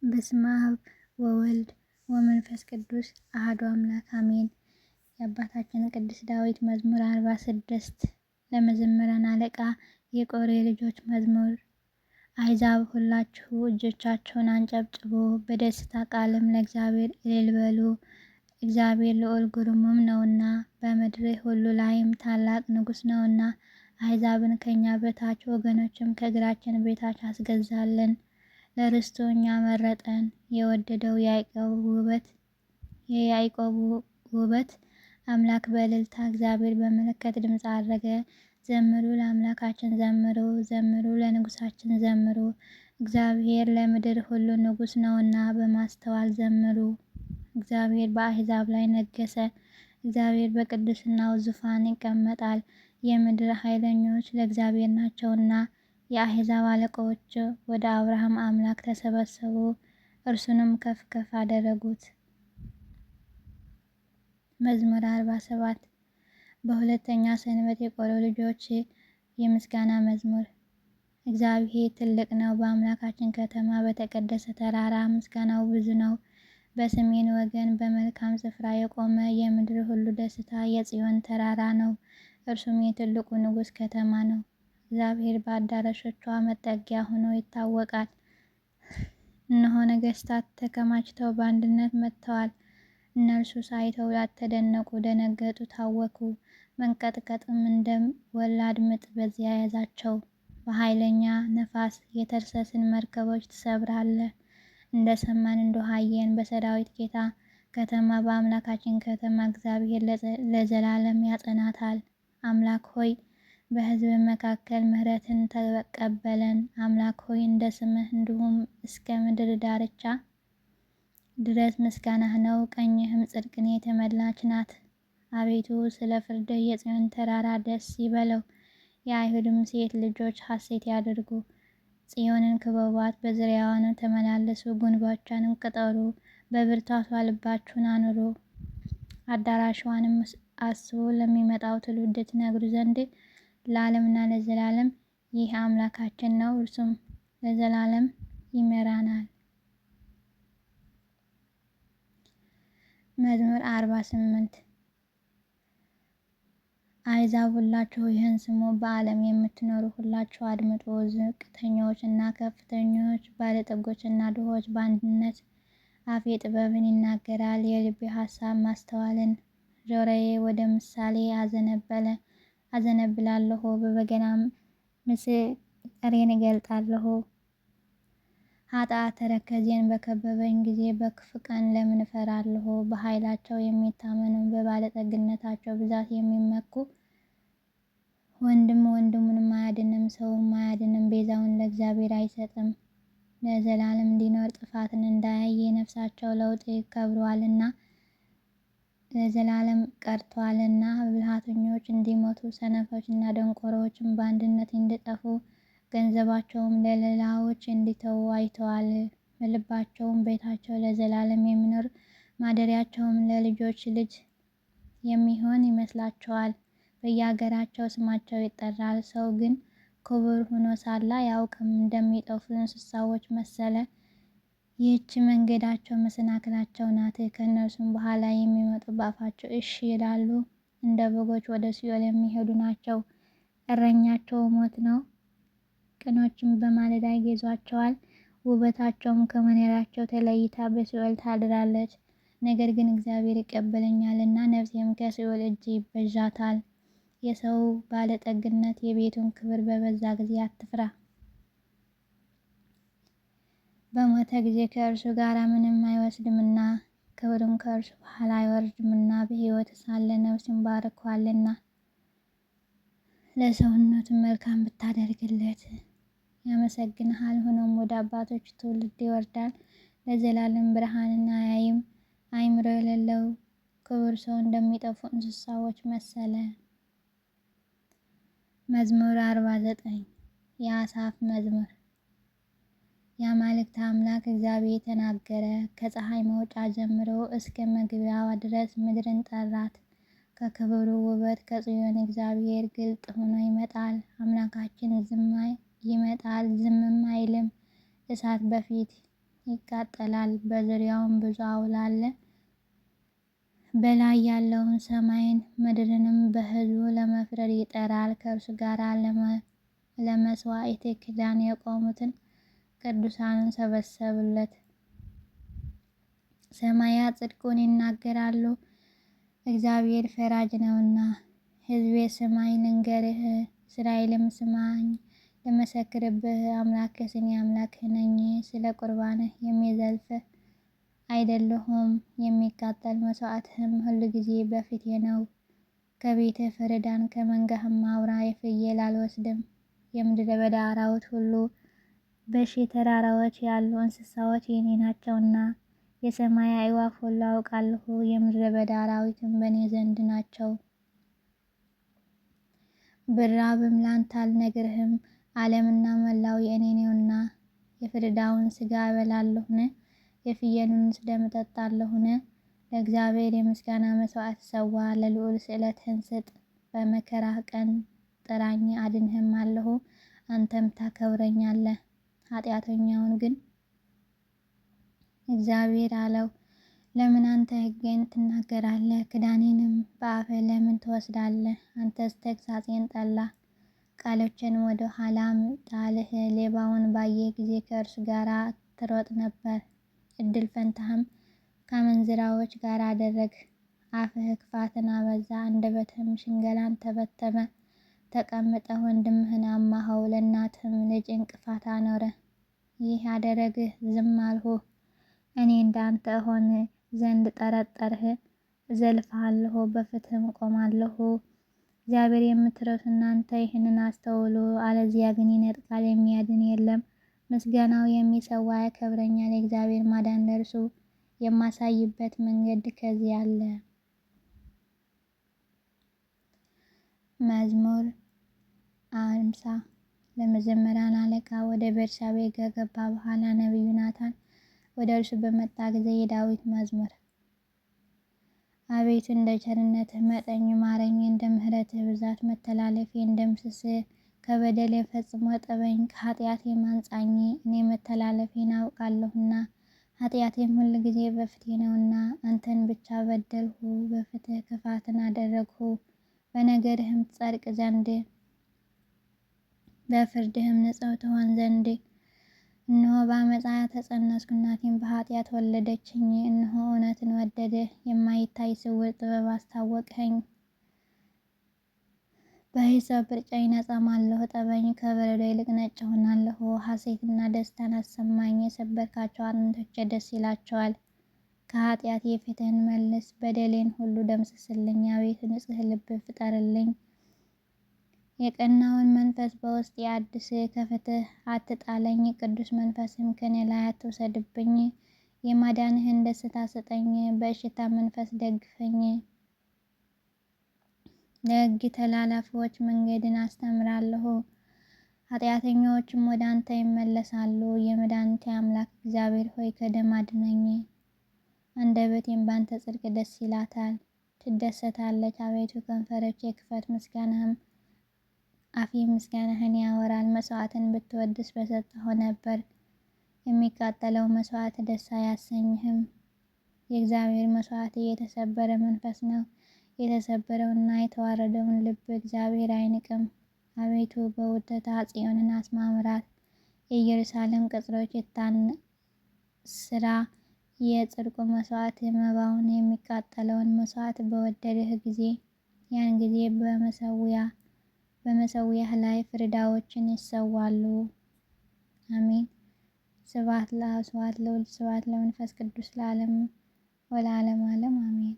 በስመ አብ ወወልድ ወመንፈስ ቅዱስ አሐዱ አምላክ አሜን። የአባታችን ቅዱስ ዳዊት መዝሙር 46 ለመዘምራን አለቃ የቆሬ ልጆች መዝሙር። አሕዛብ ሁላችሁ እጆቻችሁን አንጨብጭቡ፣ በደስታ ቃልም ለእግዚአብሔር እልል በሉ። እግዚአብሔር ልዑል ግሩምም ነውና፣ በምድር ሁሉ ላይም ታላቅ ንጉሥ ነውና። አሕዛብን ከእኛ በታች ወገኖችም ከእግራችን በታች አስገዛልን። ለርስቱ እኛ መረጠን፣ የወደደው የያዕቆብ ውበት። አምላክ በእልልታ እግዚአብሔር በመለከት ድምፅ አረገ። ዘምሩ ለአምላካችን ዘምሩ፣ ዘምሩ ለንጉሳችን ዘምሩ። እግዚአብሔር ለምድር ሁሉ ንጉሥ ነውና በማስተዋል ዘምሩ። እግዚአብሔር በአሕዛብ ላይ ነገሰ። እግዚአብሔር በቅድስናው ዙፋን ይቀመጣል። የምድር ኃይለኞች ለእግዚአብሔር ናቸውና። የአሕዛብ አለቆች ወደ አብርሃም አምላክ ተሰበሰቡ፣ እርሱንም ከፍ ከፍ አደረጉት። መዝሙር 47 በሁለተኛ ሰንበት የቆሬ ልጆች የምስጋና መዝሙር። እግዚአብሔር ትልቅ ነው፣ በአምላካችን ከተማ በተቀደሰ ተራራ ምስጋናው ብዙ ነው። በሰሜን ወገን በመልካም ስፍራ የቆመ የምድር ሁሉ ደስታ የጽዮን ተራራ ነው። እርሱም የትልቁ ንጉሥ ከተማ ነው። እግዚአብሔር በአዳራሾቿ መጠጊያ ሆኖ ይታወቃል። እነሆ ነገሥታት ተከማችተው በአንድነት መጥተዋል። እነርሱ ሳይተው ተደነቁ፣ ደነገጡ፣ ታወኩ። መንቀጥቀጥም እንደ ወላድ ምጥ በዚያ ያዛቸው። በኃይለኛ ነፋስ የተርሴስን መርከቦች ትሰብራለህ። እንደ ሰማን እንደሃየን በሰራዊት ጌታ ከተማ በአምላካችን ከተማ እግዚአብሔር ለዘላለም ያጸናታል። አምላክ ሆይ በሕዝብ መካከል ምሕረትን ተቀበለን። አምላክ ሆይ እንደ ስምህ እንዲሁም እስከ ምድር ዳርቻ ድረስ ምስጋናህ ነው። ቀኝህም ጽድቅን የተመላች ናት። አቤቱ ስለ ፍርድህ የጽዮን ተራራ ደስ ይበለው፣ የአይሁድም ሴት ልጆች ሐሴት ያድርጉ። ጽዮንን ክበቧት፣ በዙሪያዋንም ተመላለሱ፣ ግንቦቿንም ቅጠሩ፣ በብርታቷ ልባችሁን አኑሩ። አዳራሿንም አስቡ፣ ለሚመጣው ትውልድ ትነግሩ ዘንድ ለዓለምና ለዘላለም ይህ አምላካችን ነው፣ እርሱም ለዘላለም ይመራናል። መዝሙር 48 አሕዛብ ሁላችሁ ይህን ስሙ፣ በዓለም የምትኖሩ ሁላችሁ አድምጡ። ዝቅተኞች እና ከፍተኞች፣ ባለጠጎች እና ድሆች በአንድነት አፌ ጥበብን ይናገራል፣ የልቤ ሐሳብ ማስተዋልን። ጆሮዬ ወደ ምሳሌ አዘነብላለሁ፣ በበገናም ምስጢሬን እገልጣለሁ። ኃጥአን ተረከዜን በከበበኝ ጊዜ በክፉ ቀን ለምን እፈራለሁ? በኃይላቸው የሚታመኑ በባለጠግነታቸው ብዛት የሚመኩ ወንድም ወንድሙንም አያድንም፣ ሰውም አያድንም፣ ቤዛውን ለእግዚአብሔር አይሰጥም። ለዘላለም እንዲኖር ጥፋትን እንዳያይ የነፍሳቸው ለውጥ ከብሯልና ለዘላለም ቀርቷልና። ብልሃተኞች እንዲሞቱ ሰነፎችና ደንቆሮዎችም በአንድነት እንዲጠፉ ገንዘባቸውም ለሌላዎች እንዲተዉ አይተዋል። በልባቸውም ቤታቸው ለዘላለም የሚኖር ማደሪያቸውም ለልጆች ልጅ የሚሆን ይመስላቸዋል። በየአገራቸው ስማቸው ይጠራል። ሰው ግን ክቡር ሆኖ ሳለ አያውቅም፣ እንደሚጠፉ እንስሳዎች መሰለ። ይህች መንገዳቸው መሰናክላቸው ናት። ከእነርሱም በኋላ የሚመጡ በአፋቸው እሺ ይላሉ፣ እንደ በጎች ወደ ሲኦል የሚሄዱ ናቸው። እረኛቸው ሞት ነው፣ ቅኖችም በማለዳ ይገዟቸዋል። ውበታቸውም ከመኖሪያቸው ተለይታ በሲኦል ታድራለች። ነገር ግን እግዚአብሔር ይቀበለኛልና ነፍሴም ከሲኦል እጅ ይቤዣታል። የሰው ባለጠግነት የቤቱን ክብር በበዛ ጊዜ አትፍራ። በሞተ ጊዜ ከእርሱ ጋር ምንም አይወስድምና ክብርም ከእርሱ በኋላ አይወርድምና። በሕይወት ሳለ ነፍሱን ባርኮአልና ለሰውነቱም መልካም ብታደርግለት ያመሰግንሃል። ሆኖም ወደ አባቶች ትውልድ ይወርዳል፣ ለዘላለም ብርሃንን አያይም። አእምሮ የሌለው ክቡር ሰው እንደሚጠፉ እንስሳዎች መሰለ። መዝሙር 49 የአሳፍ መዝሙር። የአማልክት አምላክ እግዚአብሔር ተናገረ። ከፀሐይ መውጫ ጀምሮ እስከ መግቢያዋ ድረስ ምድርን ጠራት። ከክብሩ ውበት ከጽዮን እግዚአብሔር ግልጥ ሆኖ ይመጣል። አምላካችን ይመጣል፣ ዝምም አይልም። እሳት በፊት ይቃጠላል። በዙሪያውም ብዙ አውል አለ። በላይ ያለውን ሰማይን ምድርንም በሕዝቡ ለመፍረድ ይጠራል። ከእርሱ ጋር ለመሥዋዕት ኪዳን የቆሙትን ቅዱሳንን ሰበሰቡለት። ሰማያት ጽድቁን ይናገራሉ፣ እግዚአብሔር ፈራጅ ነውና። ሕዝቤ ስማኝ ልንገርህ፣ እስራኤልም ስማኝ ልመሰክርብህ። አምላክህ እኔ አምላክህ ነኝ። ስለ ቁርባንህ የሚዘልፍህ አይደለሁም። የሚቃጠል መሥዋዕትህም ሁልጊዜ በፊቴ ነው። ከቤትህ ፍርዳን ከመንጋህም አውራ የፍየል አልወስድም። የምድረ በዳ አራዊት ሁሉ በሺህ ተራራዎች ያሉ እንስሳዎች የኔ ናቸውና፣ የሰማይ አዕዋፍ ሁሉ አውቃለሁ። የምድረ በዳ አራዊትም በእኔ ዘንድ ናቸው። ብራብም ላንተ አልነግርህም፣ ዓለምና መላው የእኔ ነውና። የፍሪዳውን ሥጋ እበላለሁን? የፍየሉንስ ደም እጠጣለሁን? ለእግዚአብሔር የምስጋና መሥዋዕት ሰዋ፣ ለልዑል ስእለትህን ስጥ። በመከራህ ቀን ጥራኝ አድንህም አለሁ፣ አንተም ታከብረኛለህ። ኃጢአተኛውን ግን እግዚአብሔር አለው፣ ለምን አንተ ሕጌን ትናገራለህ? ኪዳኔንም በአፍህ ለምን ትወስዳለህ? አንተስ ተግሣጼን ጠላህ፣ ቃሎችን ወደ ኋላም ጣልህ። ሌባውን ባየህ ጊዜ ከእርሱ ጋር ትሮጥ ነበር፣ እድል ፈንታህም ከአመንዝራዎች ጋር አደረግህ። አፍህ ክፋትን አበዛ፣ አንደበትህም ሽንገላን ተበተበ። ተቀምጠህ ወንድምህን አማኸው፣ ለእናትህም ልጅ እንቅፋት አኖረ። ይህ አደረግህ፣ ዝም አልሁህ። እኔ እንዳንተ እሆን ዘንድ ጠረጠርህ። እዘልፍሃለሁ፣ በፊትህም እቆማለሁ። እግዚአብሔር የምትረሱ እናንተ ይህንን አስተውሉ፣ አለዚያ ግን ይነጥቃል፣ የሚያድን የለም። ምስጋናው የሚሰዋ ያከብረኛል። የእግዚአብሔር ማዳን ለእርሱ የማሳይበት መንገድ ከዚህ አለ። መዝሙር 50 ለመዘምራን አለቃ። ወደ ቤርሳቤ ከገባ በኋላ ነቢዩ ናታን ወደ እርሱ በመጣ ጊዜ የዳዊት መዝሙር። አቤቱ እንደ ቸርነትህ መጠን ማረኝ፣ እንደ ምሕረትህ ብዛት መተላለፌን ደምስስ። ከበደሌ ፈጽሞ እጠበኝ፣ ከኃጢአቴም አንጻኝ። እኔ መተላለፌን አውቃለሁና ኃጢአቴም ሁል ጊዜ በፊቴ ነውና። አንተን ብቻ በደልሁ፣ በፊትህ ክፋትን አደረግሁ። በነገርህም ትጸድቅ ዘንድ በፍርድህም ንጹሕ ትሆን ዘንድ። እነሆ በአመፃ ተፀነስኩ፣ እናቴም በኃጢአት ወለደችኝ። እነሆ እውነትን ወደድህ፣ የማይታይ ስውር ጥበብ አስታወቅኸኝ። በሂሶጵ እርጨኝ እጸማለሁ፣ እጠበኝ፣ ከበረዶ ይልቅ ነጭ እሆናለሁ። ሐሤትና ደስታን አሰማኝ፣ የሰበርካቸው አጥንቶቼ ደስ ይላቸዋል። ከኃጢአቴ ፊትህን መልስ፣ በደሌን ሁሉ ደምስስልኝ። አቤቱ ንጹሕ ልብ ፍጠርልኝ፣ የቀናውን መንፈስ በውስጤ አድስ። ከፊትህ አትጣለኝ፣ ቅዱስ መንፈስም ከኔ ላይ አትውሰድብኝ። የማዳንህን ደስታ ስጠኝ፣ በእሽታ መንፈስ ደግፈኝ። ለሕግ ተላላፊዎች መንገድን አስተምራለሁ፣ ኃጢአተኞችም ወደ አንተ ይመለሳሉ። የመድኃኒቴ አምላክ እግዚአብሔር ሆይ ከደም አድነኝ። አንደበቴም ባንተ ጽድቅ ደስ ይላታል ትደሰታለች። አቤቱ ከንፈሮቼ ክፈት፣ ምስጋናህም አፌ ምስጋናህን ያወራል። መስዋዕትን ብትወድስ በሰጠሁ ነበር፣ የሚቃጠለው መስዋዕት ደስ አያሰኝህም። የእግዚአብሔር መስዋዕት የተሰበረ መንፈስ ነው፣ የተሰበረውንና የተዋረደውን ልብ እግዚአብሔር አይንቅም። አቤቱ በውዴታ ጽዮንን አስማምራት፣ የኢየሩሳሌም ቅጥሮች ስራ። የጽድቁ መስዋዕት መባውን የሚቃጠለውን መስዋዕት በወደድህ ጊዜ ያን ጊዜ በመሠዊያህ ላይ ፍሪዳዎችን ይሰዋሉ። አሜን። ስብሐት ለአብ ስብሐት ለወልድ ስብሐት ለመንፈስ ቅዱስ ለዓለሙ ወለዓለመ ዓለም አሜን።